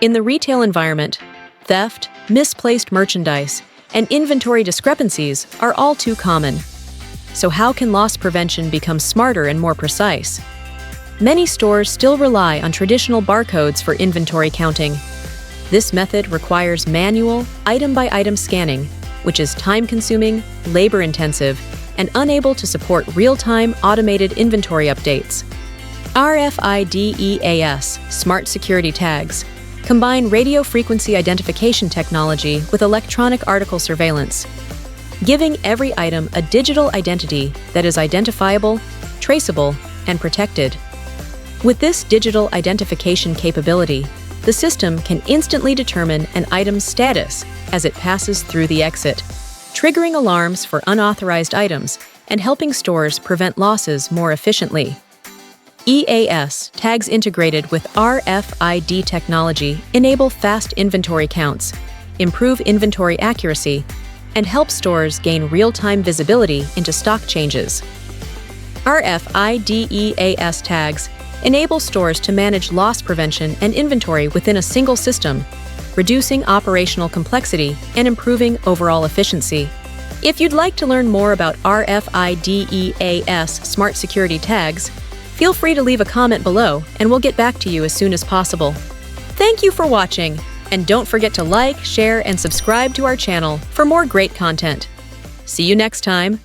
In the retail environment, theft, misplaced merchandise, and inventory discrepancies are all too common. So how can loss prevention become smarter and more precise? Many stores still rely on traditional barcodes for inventory counting. This method requires manual, item-by-item scanning, which is time-consuming, labor-intensive, and unable to support real-time automated inventory updates. RFID EAS, Smart Security Tags, combine radio frequency identification technology with electronic article surveillance, giving every item a digital identity that is identifiable, traceable, and protected. With this digital identification capability, the system can instantly determine an item's status as it passes through the exit, triggering alarms for unauthorized items and helping stores prevent losses more efficiently. EAS tags integrated with RFID technology enable fast inventory counts, improve inventory accuracy, and help stores gain real-time visibility into stock changes. RFID EAS tags enable stores to manage loss prevention and inventory within a single system, reducing operational complexity and improving overall efficiency. If you'd like to learn more about RFID EAS Smart Security Tags, feel free to leave a comment below and we'll get back to you as soon as possible. Thank you for watching, and don't forget to like, share, and subscribe to our channel for more great content. See you next time.